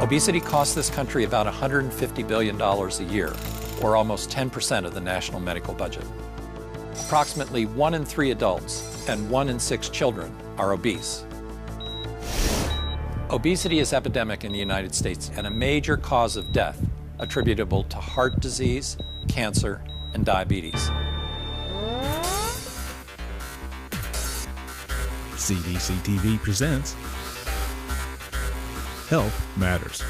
Obesity costs this country about $150 billion a year, or almost 10% of the national medical budget. Approximately 1 in 3 adults and 1 in 6 children are obese. Obesity is epidemic in the United States and a major cause of death attributable to heart disease, cancer, and diabetes. CDC-TV presents Health Matters.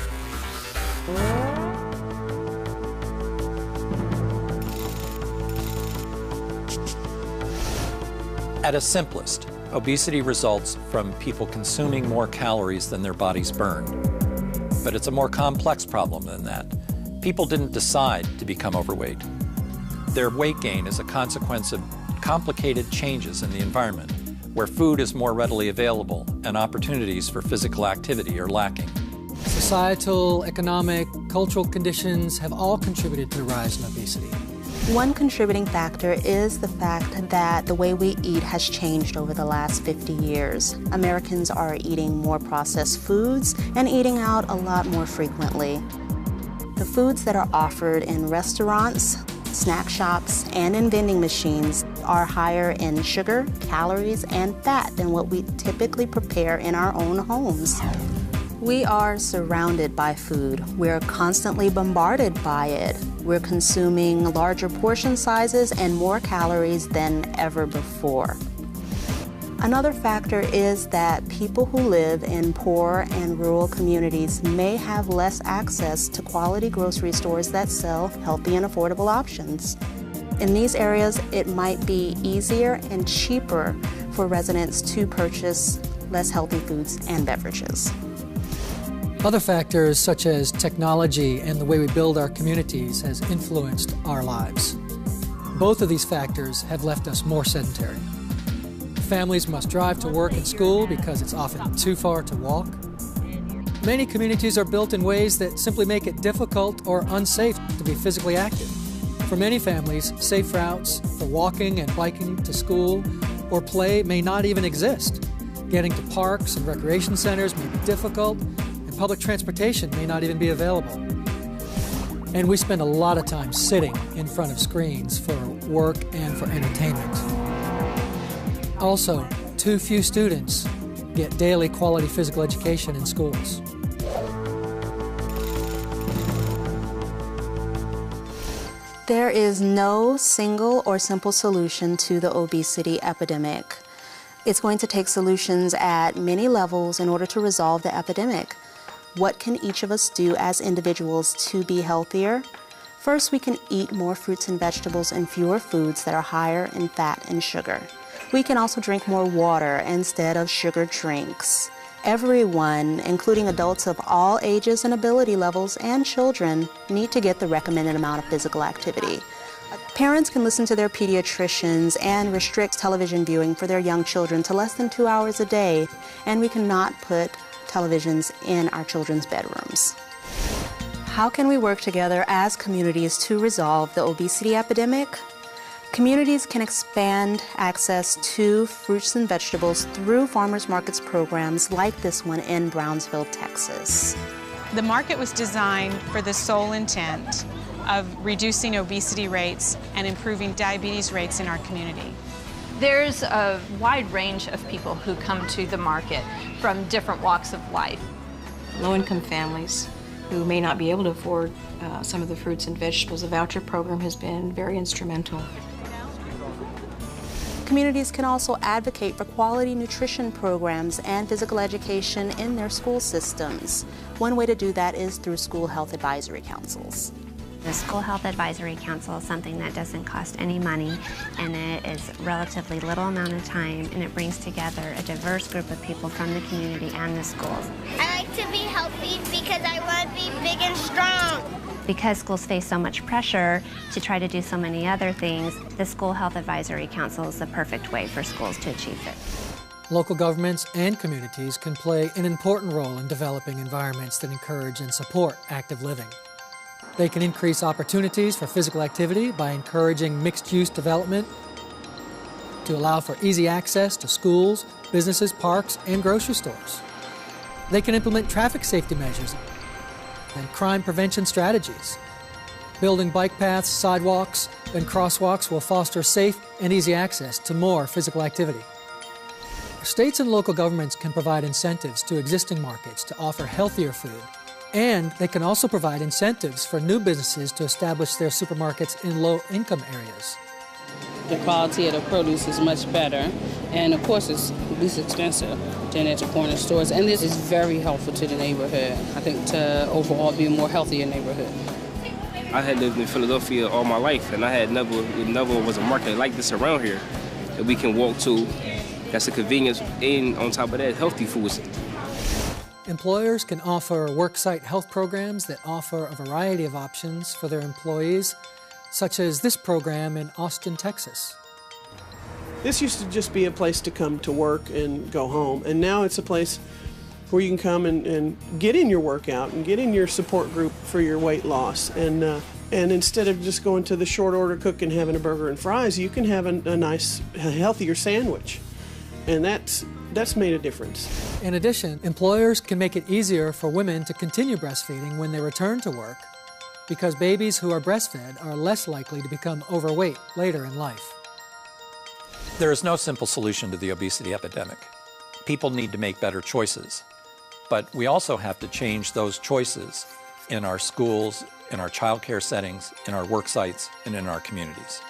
At its simplest, obesity results from people consuming more calories than their bodies burn. But it's a more complex problem than that. People didn't decide to become overweight. Their weight gain is a consequence of complicated changes in the environment, where food is more readily available and opportunities for physical activity are lacking. Societal, economic, cultural conditions have all contributed to the rise in obesity. One contributing factor is the fact that the way we eat has changed over the last 50 years. Americans are eating more processed foods and eating out a lot more frequently. The foods that are offered in restaurants, snack shops, and in vending machines are higher in sugar, calories, and fat than what we typically prepare in our own homes. We are surrounded by food. We're constantly bombarded by it. We're consuming larger portion sizes and more calories than ever before. Another factor is that people who live in poor and rural communities may have less access to quality grocery stores that sell healthy and affordable options. In these areas, it might be easier and cheaper for residents to purchase less healthy foods and beverages. Other factors such as technology and the way we build our communities has influenced our lives. Both of these factors have left us more sedentary. Families must drive to work and school because it's often too far to walk. Many communities are built in ways that simply make it difficult or unsafe to be physically active. For many families, safe routes for walking and biking to school or play may not even exist. Getting to parks and recreation centers may be difficult, and public transportation may not even be available. And we spend a lot of time sitting in front of screens for work and for entertainment. Also, too few students get daily quality physical education in schools. There is no single or simple solution to the obesity epidemic. It's going to take solutions at many levels in order to resolve the epidemic. What can each of us do as individuals to be healthier? First, we can eat more fruits and vegetables and fewer foods that are higher in fat and sugar. We can also drink more water instead of sugar drinks. Everyone, including adults of all ages and ability levels and children, need to get the recommended amount of physical activity. Parents can listen to their pediatricians and restrict television viewing for their young children to less than 2 hours a day, and we cannot put televisions in our children's bedrooms. How can we work together as communities to resolve the obesity epidemic? Communities can expand access to fruits and vegetables through farmers markets programs like this one in Brownsville, Texas. The market was designed for the sole intent of reducing obesity rates and improving diabetes rates in our community. There's a wide range of people who come to the market from different walks of life. Low-income families who may not be able to afford some of the fruits and vegetables. The voucher program has been very instrumental. Communities can also advocate for quality nutrition programs and physical education in their school systems. One way to do that is through school health advisory councils. The School Health Advisory Council is something that doesn't cost any money, and it is relatively little amount of time, and it brings together a diverse group of people from the community and the schools. I like to be healthy because I want to be big and strong. Because schools face so much pressure to try to do so many other things, the School Health Advisory Council is the perfect way for schools to achieve it. Local governments and communities can play an important role in developing environments that encourage and support active living. They can increase opportunities for physical activity by encouraging mixed-use development to allow for easy access to schools, businesses, parks, and grocery stores. They can implement traffic safety measures and crime prevention strategies. Building bike paths, sidewalks, and crosswalks will foster safe and easy access to more physical activity. States and local governments can provide incentives to existing markets to offer healthier food, and they can also provide incentives for new businesses to establish their supermarkets in low-income areas. The quality of the produce is much better, and of course it's least expensive than at the corner stores, and this is very helpful to the neighborhood, I think, to overall be a more healthier neighborhood. I had lived in Philadelphia all my life, and it never was a market like this around here that we can walk to. That's a convenience, and on top of that, healthy foods. Employers can offer worksite health programs that offer a variety of options for their employees, such as this program in Austin, Texas. This used to just be a place to come to work and go home, and now it's a place where you can come and get in your workout and get in your support group for your weight loss. And instead of just going to the short order cook and having a burger and fries, you can have a nice, healthier sandwich. And that's made a difference. In addition, employers can make it easier for women to continue breastfeeding when they return to work, because babies who are breastfed are less likely to become overweight later in life. There is no simple solution to the obesity epidemic. People need to make better choices, but we also have to change those choices in our schools, in our childcare settings, in our work sites, and in our communities.